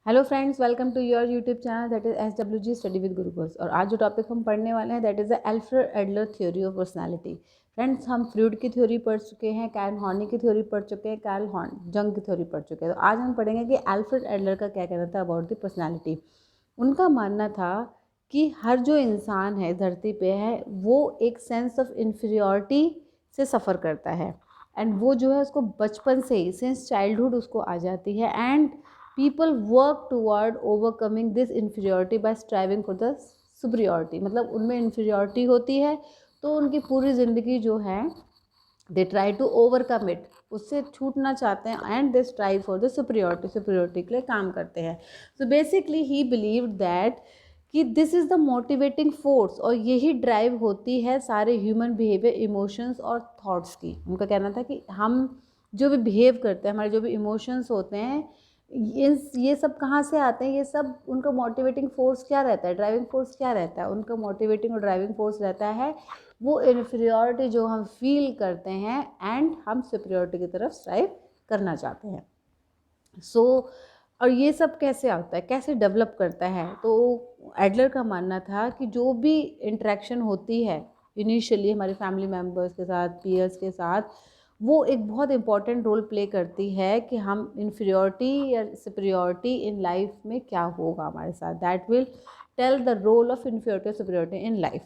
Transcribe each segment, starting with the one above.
Hello friends, welcome to your YouTube channel that is SWG study with Gurukuls. और आज जो topic हम पढ़ने वाले हैं that is the Alfred Adler theory of personality. Friends, हम फ्रूड की थ्योरी पढ़ चुके हैं, कैरल हॉर्नी की थ्योरी पढ़ चुके हैं, कार्ल जंग की थ्योरी पढ़ चुके हैं। तो आज हम पढ़ेंगे कि अल्फ्रेड एडलर का क्या कहना था अबाउट द पर्सनैलिटी। उनका मानना था कि हर जो इंसान है धरती पे है वो एक सेंस ऑफ इन्फीरियॉरिटी से सफ़र करता है, एंड वो जो है उसको बचपन से ही सिंस चाइल्डहुड उसको आ जाती है। And people work toward overcoming this inferiority by striving for the superiority। मतलब उनमें inferiority होती है तो उनकी पूरी ज़िंदगी जो है they try to overcome it, उससे छूटना चाहते हैं, and they strive for the superiority के लिए काम करते हैं। So basically he believed that कि this is the motivating force, और यही ड्राइव होती है सारे ह्यूमन बिहेवियर, इमोशंस और थॉट्स की। उनका कहना था कि हम जो भी बिहेव करते हैं, हमारे जो भी इमोशंस होते हैं, ये सब कहाँ से आते हैं, ये सब उनका मोटिवेटिंग फोर्स क्या रहता है, ड्राइविंग फोर्स क्या रहता है, उनका मोटिवेटिंग और ड्राइविंग फोर्स रहता है वो इन्फीरियॉरिटी जो हम फील करते हैं एंड हम सुपीरियॉरिटी की तरफ स्ट्राइव करना चाहते हैं। और ये सब कैसे आता है, कैसे डेवलप करता है। तो एडलर का मानना था कि जो भी इंटरेक्शन होती है इनिशियली हमारे फैमिली मेम्बर्स के साथ, पीयर्स के साथ, वो एक बहुत इंपॉर्टेंट रोल प्ले करती है कि हम इन्फीरियॉरिटी या सुपीरियॉरिटी इन लाइफ में क्या होगा हमारे साथ। That will tell the role of inferiority superiority in life.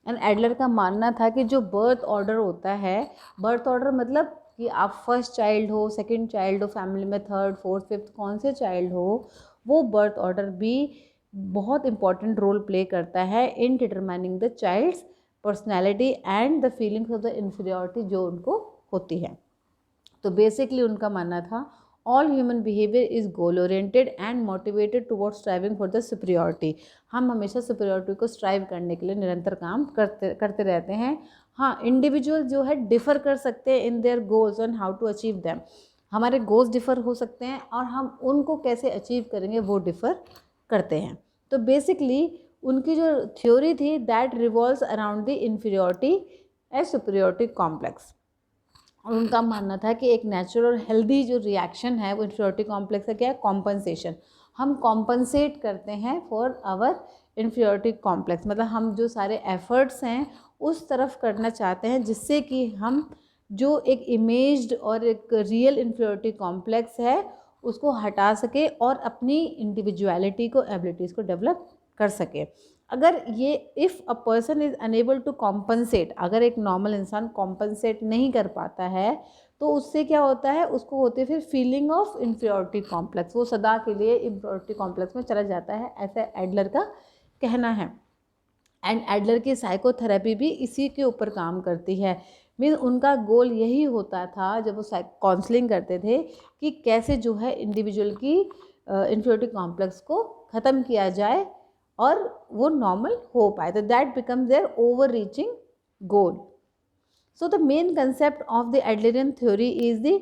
And Adler का मानना था कि जो बर्थ ऑर्डर होता है, बर्थ ऑर्डर मतलब कि आप फर्स्ट चाइल्ड हो, सेकंड चाइल्ड हो, फैमिली में थर्ड फोर्थ फिफ्थ कौन से चाइल्ड हो, वो बर्थ ऑर्डर भी बहुत इंपॉर्टेंट रोल प्ले करता है in determining the child's personality and the feelings of the inferiority जो उनको होती है। तो बेसिकली उनका मानना था all human behaviour is goal oriented and motivated towards striving for the superiority. हम हमेशा सुपीरियॉरिटी को स्ट्राइव करने के लिए निरंतर काम करते रहते हैं। हाँ, इंडिविजुअल जो है डिफ़र कर सकते हैं in their goals and how to achieve them. हमारे गोल्स डिफ़र हो सकते हैं और हम उनको कैसे अचीव करेंगे वो डिफ़र करते हैं। तो बेसिकली उनकी जो थ्योरी थी that revolves around the inferiority and superiority complex. और उनका मानना था कि एक नेचुरल और हेल्दी जो रिएक्शन है वो इन्फीरियॉरिटी कॉम्प्लेक्स का क्या है, कॉम्पनसेशन। हम कॉम्पनसेट करते हैं फॉर आवर इन्फीरियॉरिटी कॉम्प्लेक्स, मतलब हम जो सारे एफर्ट्स हैं उस तरफ करना चाहते हैं जिससे कि हम जो एक इमेज्ड और एक रियल इन्फीरियॉरिटी कॉम्प्लेक्स है उसको हटा सके और अपनी इंडिविजुअलिटी को, एबिलिटीज़ को डेवलप कर सके। अगर ये if a person is unable to compensate, अगर एक नॉर्मल इंसान कॉम्पनसेट नहीं कर पाता है तो उससे क्या होता है, उसको होती है फिर फीलिंग ऑफ इन्फीरियॉरिटी कॉम्प्लेक्स, वो सदा के लिए इन्फीरियॉरिटी कॉम्प्लेक्स में चला जाता है, ऐसा एडलर का कहना है। एंड एडलर की साइकोथेरेपी भी इसी के ऊपर काम करती है। मीन्स उनका गोल यही होता था जब वो काउंसलिंग करते थे कि कैसे जो है इंडिविजुअल की इन्फीरियॉरिटी कॉम्प्लेक्स को ख़त्म किया जाए और वो नॉर्मल हो पाए। तो that becomes their over reaching goal. So the main concept of the Adlerian theory is the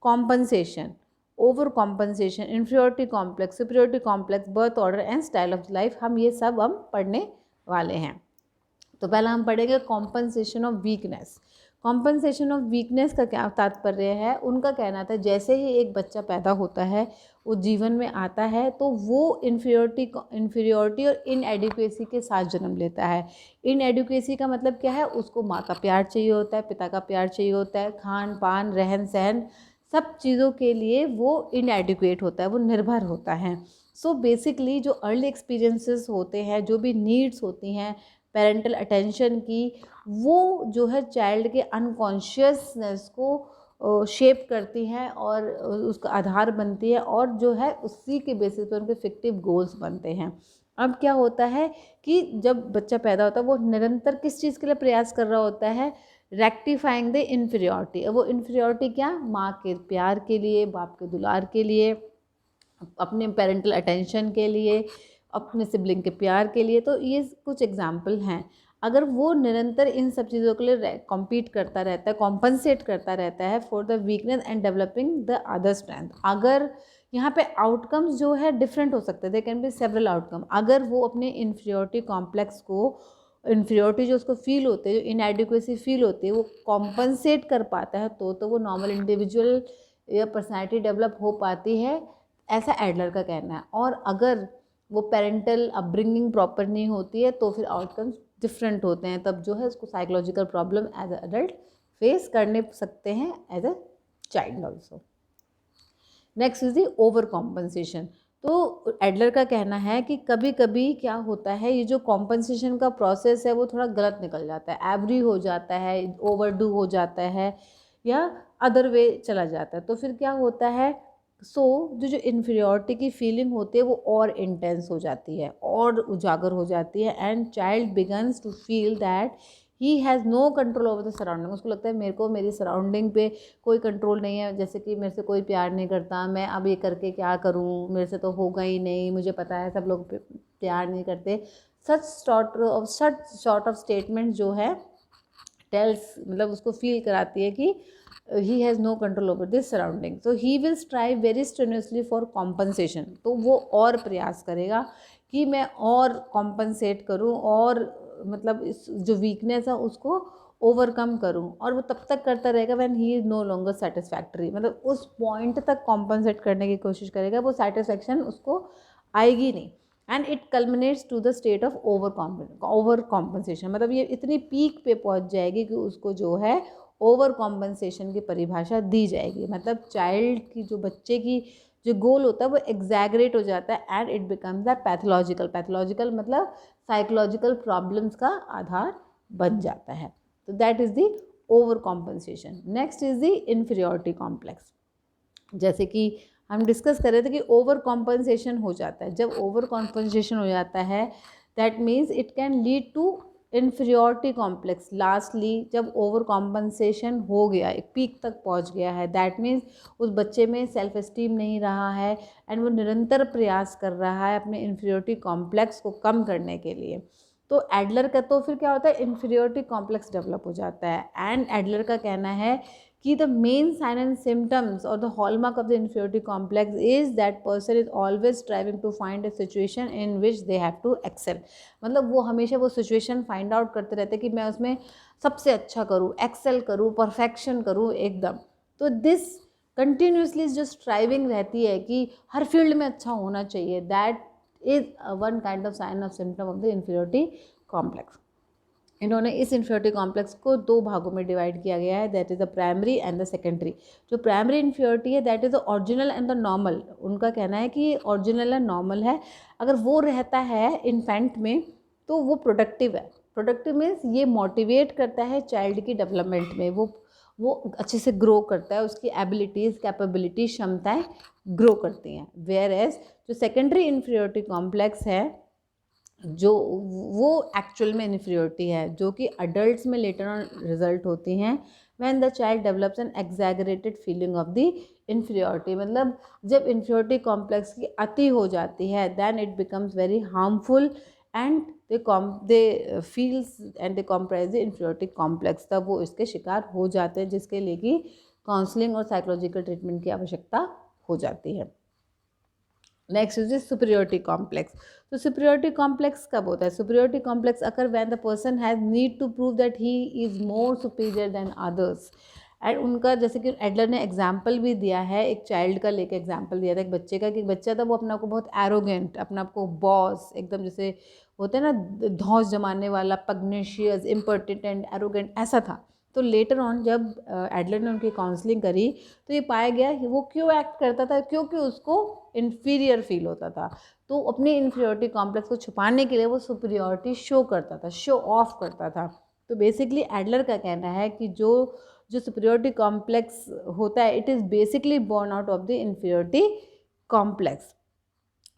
compensation, overcompensation, inferiority complex, superiority complex, birth order and style of life। हम ये सब हम पढ़ने वाले हैं। तो पहला हम पढ़ेंगे compensation of weakness. Compensation of weakness का क्या तात्पर्य है, उनका कहना था जैसे ही एक बच्चा पैदा होता है, वो जीवन में आता है तो वो इन्फीरियॉरिटी और इनएडिक्वेसी के साथ जन्म लेता है। इनएडिक्वेसी का मतलब क्या है, उसको माँ का प्यार चाहिए होता है, पिता का प्यार चाहिए होता है, खान पान रहन सहन सब चीज़ों के लिए वो इनएडिक्वेट होता है, वो निर्भर होता है। सो बेसिकली जो अर्ली एक्सपीरियंसेस होते हैं, जो भी नीड्स होती हैं पेरेंटल अटेंशन की, वो जो है चाइल्ड के अनकॉन्शियसनेस को शेप करती हैं और उसका आधार बनती है, और जो है उसी के बेसिस पर उनके फिक्टिव गोल्स बनते हैं। अब क्या होता है कि जब बच्चा पैदा होता है वो निरंतर किस चीज़ के लिए प्रयास कर रहा होता है, रेक्टिफाइंग द इन्फीरियॉरिटी। वो इन्फीरियॉरिटी क्या, माँ के प्यार के लिए, बाप के दुलार के लिए, अपने पेरेंटल अटेंशन के लिए, अपने सिबलिंग के प्यार के लिए। तो ये कुछ एग्जाम्पल हैं। अगर वो निरंतर इन सब चीज़ों के लिए कॉम्पीट करता रहता है, कॉम्पनसेट करता रहता है for the weakness and developing the other strength, अगर यहाँ पे आउटकम्स जो है डिफरेंट हो सकते हैं, they can be several outcome. अगर वो अपने इन्फीरियॉरिटी कॉम्प्लेक्स को, इन्फीरियॉरिटी जो उसको फील होते है, जो इनएडिक्वेसी फील होती है, वो कॉम्पनसेट कर पाता है तो वो नॉर्मल इंडिविजुअल या पर्सनैलिटी डेवलप हो पाती है। ऐसा एडलर का कहना है। और अगर वो पेरेंटल अपब्रिंगिंग प्रॉपर नहीं होती है तो फिर आउटकम्स डिफरेंट होते हैं, तब जो है उसको psychological problem as a adult face करने सकते हैं as a child also. Next is the over compensation. तो एडलर का कहना है कि कभी कभी क्या होता है, ये जो कॉम्पनसेशन का प्रोसेस है वो थोड़ा गलत निकल जाता है, एवरी हो जाता है, ओवरडू हो जाता है या अदर वे चला जाता है। तो फिर क्या होता है, जो इन्फीरियॉरिटी की फीलिंग होती है वो और इंटेंस हो जाती है और उजागर हो जाती है, and child begins to feel that he has no control over the surrounding. उसको लगता है मेरे को मेरी सराउंडिंग पे कोई कंट्रोल नहीं है, जैसे कि मेरे से कोई प्यार नहीं करता, मैं अब ये करके क्या करूँ, मेरे से तो होगा ही नहीं, मुझे पता है सब लोग प्यार नहीं करते। सच सॉर्ट ऑफ स्टेटमेंट जो है टेल्स, मतलब उसको फील कराती है कि he has no control over this surrounding, so he will strive very strenuously for compensation. तो वो और प्रयास करेगा कि मैं और कॉम्पनसेट करूँ और मतलब इस जो वीकनेस है उसको ओवरकम करूँ, और वो तब तक करता रहेगा when he is no longer satisfactory, मतलब उस पॉइंट तक कॉम्पनसेट करने की कोशिश करेगा, वो सेटिस्फैक्शन उसको आएगी नहीं। And it culminates to the state of over compensation, मतलब ये इतनी पीक पे पहुंच जाएगी कि उसको जो है ओवर कॉम्पनसेशन की परिभाषा दी जाएगी। मतलब चाइल्ड की जो बच्चे की जो गोल होता है वो एग्जैगरेट हो जाता है and it becomes the pathological मतलब साइकोलॉजिकल प्रॉब्लम्स का आधार बन जाता है। तो that is the over compensation. Next is the inferiority complex. जैसे कि हम डिस्कस कर रहे थे कि ओवर कॉम्पनसेशन हो जाता है, जब ओवर कॉम्पनसेशन हो जाता है that means it can lead to inferiority complex. Lastly जब ओवर कॉम्पनसेशन हो गया, एक पीक तक पहुंच गया है, दैट मीन्स उस बच्चे में सेल्फ एस्टीम नहीं रहा है एंड वो निरंतर प्रयास कर रहा है अपने इन्फीरियॉरिटी कॉम्प्लेक्स को कम करने के लिए। तो एडलर का तो फिर क्या होता है, इन्फीरियॉरिटी कॉम्प्लेक्स डेवलप हो जाता है। एंड एडलर का कहना है कि the main sign and symptoms और the hallmark of the inferiority complex is that person is always striving to find a situation in which they have to excel. मतलब वो हमेशा वो सिचुएशन फाइंड आउट करते रहते हैं कि मैं उसमें सबसे अच्छा करूँ, एक्सेल करूँ, परफेक्शन करूँ एकदम। तो दिस कंटिन्यूसली जो स्ट्राइविंग रहती है कि हर फील्ड में अच्छा होना चाहिए, that is one kind of sine of symptom of the inferiority complex. इन्होंने इस इन्फीरियरिटी कॉम्प्लेक्स को दो भागों में डिवाइड किया गया है, that is the primary and the secondary. जो प्राइमरी इन्फीरियरिटी है that is the original and the normal. उनका कहना है कि ओरिजिनल एंड नॉर्मल है, अगर वो रहता है इन्फेंट में तो वो प्रोडक्टिव है। प्रोडक्टिव मीन्स ये मोटिवेट करता है चाइल्ड की डेवलपमेंट में, वो अच्छे से ग्रो करता है, उसकी एबिलिटीज़, कैपेबिलिटी, क्षमताएँ ग्रो करती हैं। वेयर एज जो सेकेंडरी इन्फीरियरिटी कॉम्प्लेक्स है जो वो एक्चुअल में इन्फीरियरिटी है, जो कि अडल्ट्स में लेटर ऑन रिजल्ट होती हैं when the child develops an exaggerated feeling of the inferiority. मतलब जब इन्फीरियरिटी कॉम्प्लेक्स की अति हो जाती है then it becomes very harmful and they feels and they comprise the inferiority complex. तब वो इसके शिकार हो जाते हैं, जिसके लिए कि काउंसलिंग और साइकोलॉजिकल ट्रीटमेंट की आवश्यकता हो जाती है। Next is superiority complex. तो सुपीरियरिटी कॉम्प्लेक्स कब होता है? Superiority complex occur when the person has need to prove that he is more superior than others. And उनका जैसे कि एडलर ने एग्जाम्पल भी दिया है, एक चाइल्ड का लेके एग्जाम्पल दिया था एक बच्चे का, कि बच्चा था वो अपने आप को बहुत एरोगेंट, अपने आप को बॉस एकदम जैसे होते हैं ना धौंस जमाने वाला, पग्नेशियस, इम्पर्टिनेंट, एरोगेंट, ऐसा था। तो लेटर ऑन जब एडलर ने उनकी काउंसलिंग करी तो ये पाया गया कि वो क्यों एक्ट करता था, क्योंकि उसको इन्फीरियर फील होता था। तो अपनी इन्फीरियरिटी कॉम्प्लेक्स को छुपाने के लिए वो सुपीरियरिटी शो करता था, शो ऑफ करता था। तो बेसिकली एडलर का कहना है कि जो सुपीरियरिटी कॉम्प्लेक्स होता है it is basically born out of the inferiority complex.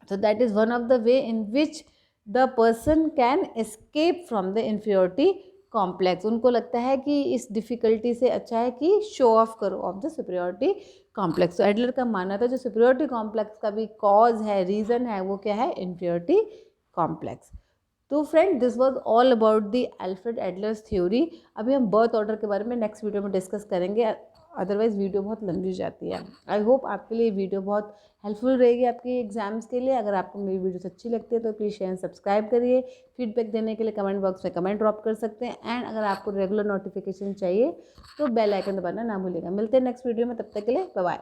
So that is one of the way in which the person can escape from the inferiority complex। उनको लगता है कि इस डिफ़िकल्टी से अच्छा है कि शो ऑफ करो ऑफ द सुपीरियरिटी कॉम्प्लेक्स। तो एडलर का मानना था जो सुपीरियरिटी कॉम्प्लेक्स का भी कॉज है, रीज़न है, वो क्या है? Inferiority complex. तो friend this was all about the Alfred Adler's theory. अभी हम बर्थ ऑर्डर के बारे में नेक्स्ट वीडियो में डिस्कस करेंगे, अदरवाइज़ वीडियो बहुत लंबी हो जाती है। आई होप आपके लिए वीडियो बहुत हेल्पफुल रहेगी आपके एग्जाम्स के लिए। अगर आपको मेरी वीडियोस अच्छी लगती है तो प्लीज़ शेयर एंड सब्सक्राइब करिए। फीडबैक देने के लिए कमेंट बॉक्स में कमेंट ड्रॉप कर सकते हैं, एंड अगर आपको रेगुलर नोटिफिकेशन चाहिए तो बेल आइकन दबाना ना भूलिएगा। मिलते हैं नेक्स्ट वीडियो में, तब तक के लिए बाय बाय।